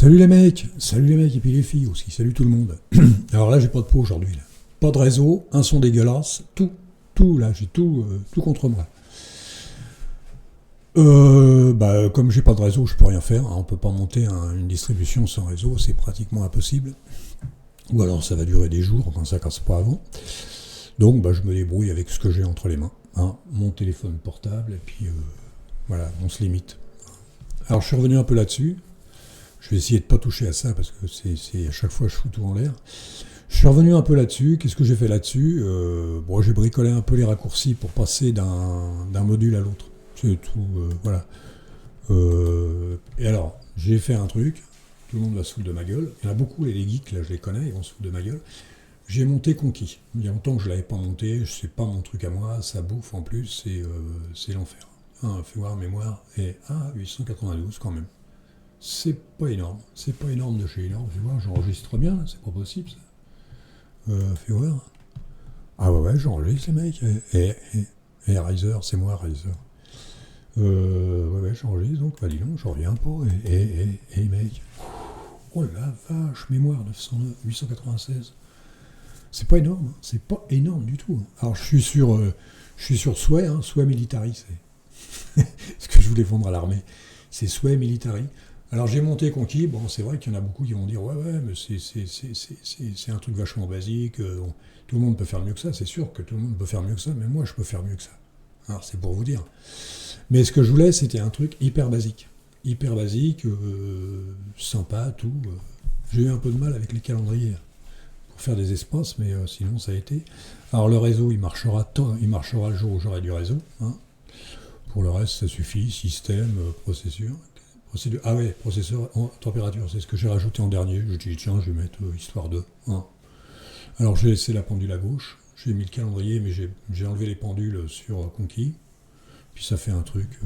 Salut les mecs et puis les filles aussi, salut tout le monde. Alors là j'ai pas de peau aujourd'hui, là. Pas de réseau, un son dégueulasse, tout là, j'ai tout contre moi. Comme j'ai pas de réseau, je peux rien faire, hein, on peut pas monter une distribution sans réseau, c'est pratiquement impossible. Ou alors ça va durer des jours, quand ça casse pas avant. Donc je me débrouille avec ce que j'ai entre les mains, hein, mon téléphone portable, et puis voilà, on se limite. Alors je suis revenu un peu là-dessus. Je vais essayer de ne pas toucher à ça parce que c'est à chaque fois je fous tout en l'air. Je suis revenu un peu là-dessus. Qu'est-ce que j'ai fait là-dessus? J'ai bricolé un peu les raccourcis pour passer d'un module à l'autre. C'est tout, voilà. Et alors, j'ai fait un truc. Tout le monde va se foutre de ma gueule. Il y en a beaucoup, les geeks, là je les connais, ils vont se foutre de ma gueule. J'ai monté Conquis. Il y a longtemps que je ne l'avais pas monté. C'est pas mon truc à moi. Ça bouffe en plus. C'est l'enfer. Fais voir mémoire. Et 892 quand même. C'est pas énorme de chez énorme. Fais voir, j'enregistre bien, c'est pas possible ça. Fais voir. Ah ouais, j'enregistre les mecs. Et Riser, c'est moi Riser. J'enregistre, donc dis donc, j'en reviens pas. Et mec. Oh la vache, mémoire 909, 896. C'est pas énorme, hein, c'est pas énorme du tout. Alors je suis sur Sway, Sway Military, c'est ce que je voulais vendre à l'armée. C'est Sway Military. Alors j'ai monté Conquis, bon c'est vrai qu'il y en a beaucoup qui vont dire ouais mais c'est un truc vachement basique, tout le monde peut faire mieux que ça, c'est sûr que tout le monde peut faire mieux que ça, mais moi je peux faire mieux que ça. Alors c'est pour vous dire. Mais ce que je voulais c'était un truc hyper basique, sympa, tout. J'ai eu un peu de mal avec les calendriers pour faire des espaces, mais sinon ça a été. Alors le réseau il marchera le jour où j'aurai du réseau. Hein. Pour le reste ça suffit, système, processeur. Processeur en température, c'est ce que j'ai rajouté en dernier. Je dis tiens, je vais mettre histoire de. Hein. Alors j'ai laissé la pendule à gauche, j'ai mis le calendrier, mais j'ai enlevé les pendules sur Conquis. Puis ça fait un truc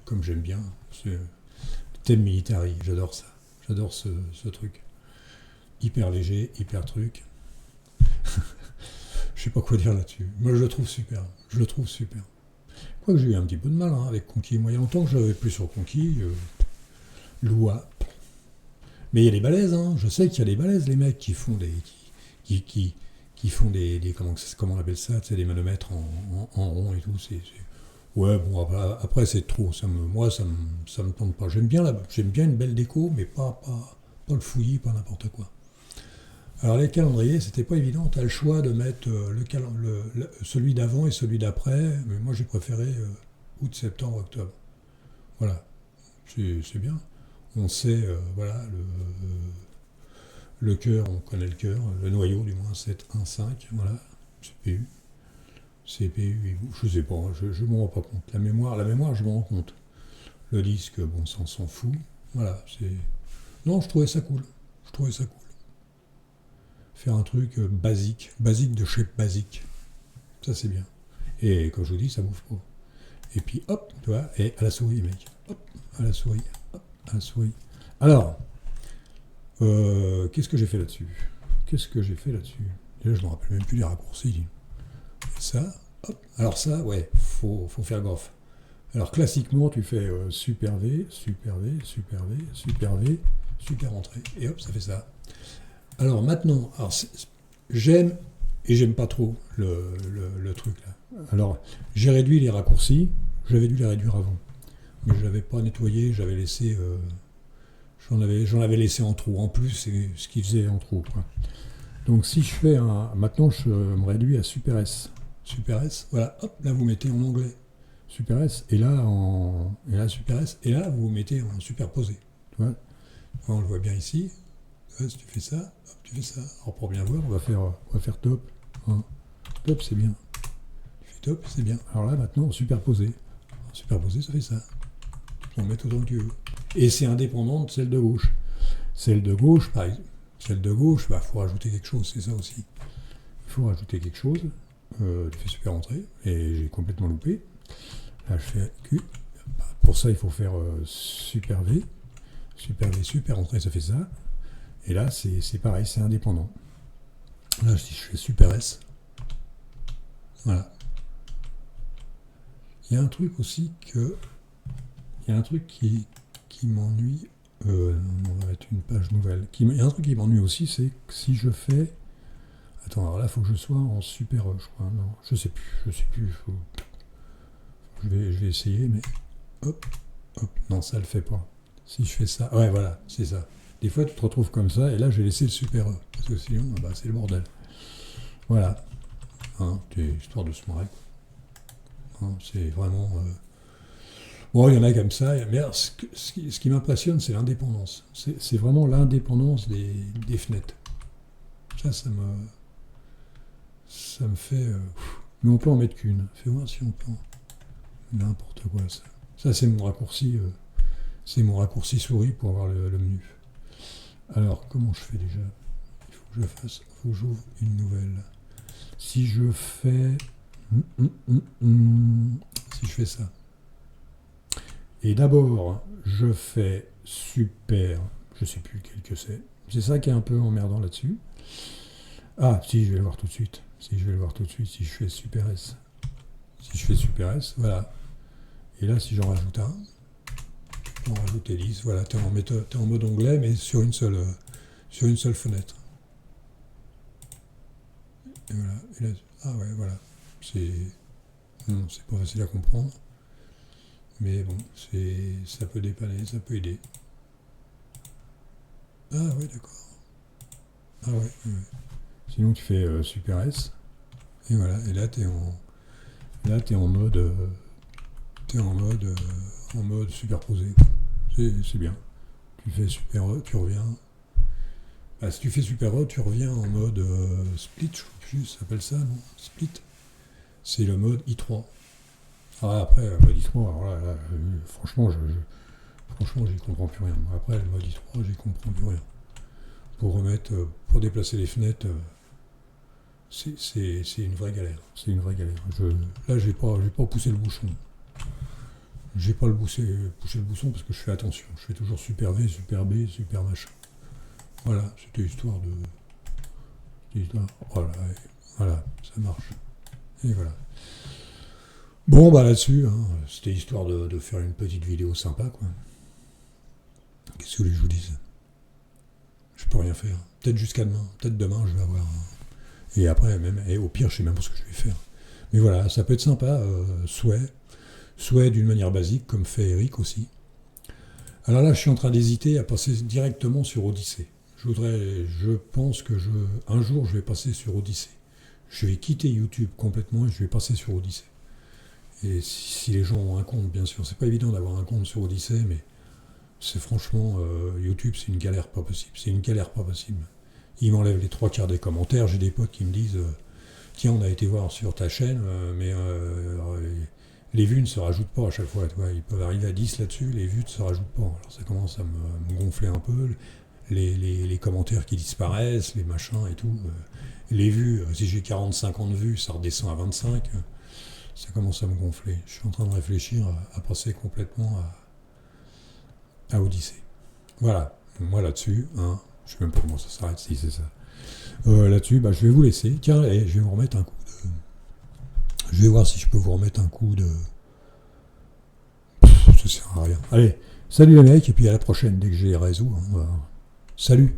comme j'aime bien. C'est thème military, j'adore ça. J'adore ce truc. Hyper léger, hyper truc. Je sais pas quoi dire là-dessus. Moi je le trouve super. Quoique j'ai eu un petit peu de mal avec Conquis. Moi il y a longtemps que je n'avais plus sur Conquis. Loua. Mais il y a des balaises, je sais qu'il y a des balaises, les mecs qui font des. Qui font des comment on appelle ça, des manomètres en rond et tout. Ouais, bon, après c'est trop. Ça me tente pas. J'aime bien une belle déco, mais pas le fouillis, pas n'importe quoi. Alors les calendriers, c'était pas évident. Tu as le choix de mettre celui d'avant et celui d'après, mais moi j'ai préféré août, septembre, octobre. Voilà, c'est bien. On sait, le cœur, on connaît le cœur, le noyau du moins 7, 1, 5, voilà, CPU, je sais pas, je m'en rends pas compte. La mémoire, je m'en rends compte. Le disque, bon, ça on s'en fout. Voilà, Non, je trouvais ça cool. Faire un truc basique de chez basique. Ça c'est bien. Et comme je vous dis, ça bouffe pas. Et puis hop, tu vois, et à la souris, mec. Hop, à la souris. Alors, qu'est-ce que j'ai fait là-dessus? Déjà, je me rappelle même plus les raccourcis. Et ça, hop. Alors ça, ouais, faut faire gaffe. Alors classiquement, tu fais super V, super V, super V, super V, super entrée, et hop, ça fait ça. Alors maintenant, j'aime et j'aime pas trop le truc là. Alors, j'ai réduit les raccourcis, j'avais dû les réduire avant. Mais je l'avais pas nettoyé, j'avais laissé... J'en avais laissé en trop. En plus, c'est ce qu'il faisait en trop. Quoi. Donc si je fais maintenant, je me réduis à Super S. Super S, voilà, hop, là vous mettez en anglais. Super S, et là Super S, et là vous mettez en superposé. Tu vois, on le voit bien ici. Si tu fais ça, hop, tu fais ça. Alors pour bien voir, on va faire top. Hein. Top, c'est bien. Tu fais top, c'est bien. Alors là, maintenant, superposé. Superposé, ça fait ça. Tu peux en mettre autant que tu veux. Et c'est indépendant de celle de gauche. Celle de gauche, par exemple, faut rajouter quelque chose, c'est ça aussi. Il faut rajouter quelque chose. Tu fais super entrée, et j'ai complètement loupé. Là, je fais Q. Pour ça, il faut faire super V. Super V, super entrée, ça fait ça. Et là, c'est pareil, c'est indépendant. Là, si je fais super S, voilà. Il y a un truc aussi qui m'ennuie. On va mettre une page nouvelle. Il y a un truc qui m'ennuie aussi, c'est que si je fais... Attends, alors là, il faut que je sois en Super E, je crois. Non, je sais plus. Je vais essayer, mais... Hop, non, ça le fait pas. Si je fais ça... Ouais, voilà, c'est ça. Des fois, tu te retrouves comme ça, et là, j'ai laissé le Super E. Parce que sinon, bah, c'est le bordel. Voilà. Hein, c'est histoire de se marrer. Hein, c'est vraiment... Bon, il y en a comme ça, mais alors, ce qui m'impressionne, c'est l'indépendance. C'est vraiment l'indépendance des fenêtres. Ça me fait... mais on peut en mettre qu'une. Fais voir si on peut en... N'importe quoi, ça. Ça, c'est mon raccourci souris pour avoir le menu. Alors, comment je fais déjà? Il faut que je fasse... Il faut que j'ouvre une nouvelle. Si je fais... Si je fais ça. Et d'abord, je fais super... Je sais plus quel que c'est. C'est ça qui est un peu emmerdant là-dessus. Ah, si, je vais le voir tout de suite. Si je fais Super S. Si je fais Super S, voilà. Et là, si j'en rajoute un, j'en rajoute 10, voilà, t'es en mode onglet, mais sur une seule fenêtre. Et voilà. Et là, ah ouais, voilà. Non, c'est pas facile à comprendre. Mais bon, ça peut dépanner, ça peut aider. Ah ouais, d'accord. Ah ouais, ouais. Sinon, tu fais Super S. Et voilà, et là, t'es en mode... en mode superposé. C'est bien. Tu fais Super E, tu reviens. Bah, si tu fais Super E, tu reviens en mode split, je crois que ça s'appelle ça, non? Split. C'est le mode I3. Ah, après, le mode I3, alors là, franchement, j'y comprends plus rien. Après, le mode I3, j'y comprends plus rien. Pour déplacer les fenêtres, c'est une vraie galère. C'est une vraie galère. Là, j'ai pas poussé le bouchon. J'ai pas poussé le bouchon parce que je fais attention. Je fais toujours Super V, Super B, Super machin. Voilà, c'était histoire de... Voilà, voilà, ça marche. Et voilà. Bon, bah là-dessus, hein, c'était histoire de faire une petite vidéo sympa, quoi. Qu'est-ce que je vous dise? Je peux rien faire. Peut-être jusqu'à demain. Peut-être demain, je vais avoir... Et après, même, et au pire, je sais même pas ce que je vais faire. Mais voilà, ça peut être sympa, souhait d'une manière basique, comme fait Eric aussi. Alors là, je suis en train d'hésiter à passer directement sur Odyssée. Je pense que un jour, je vais passer sur Odyssée. Je vais quitter YouTube complètement et je vais passer sur Odyssée. Et si les gens ont un compte, bien sûr, c'est pas évident d'avoir un compte sur Odyssée, mais c'est franchement, YouTube, c'est une galère pas possible. C'est une galère pas possible. Ils m'enlèvent les 3/4 des commentaires. J'ai des potes qui me disent tiens, on a été voir sur ta chaîne, mais les vues ne se rajoutent pas à chaque fois. Tu vois, ils peuvent arriver à 10 là-dessus, les vues ne se rajoutent pas. Alors ça commence à me gonfler un peu. Les commentaires qui disparaissent, les machins et tout. Les vues, si j'ai 40-50 vues, ça redescend à 25. Ça commence à me gonfler. Je suis en train de réfléchir à passer complètement à Odyssée. Voilà, moi là-dessus, hein, je sais même pas comment ça s'arrête, si c'est ça. Là-dessus, bah, je vais vous laisser. Tiens, je vais vous remettre un coup de... Je vais voir si je peux vous remettre un coup de... Ça sert à rien. Allez, salut les mecs, et puis à la prochaine, dès que j'ai les réseaux. Hein, voilà. Salut.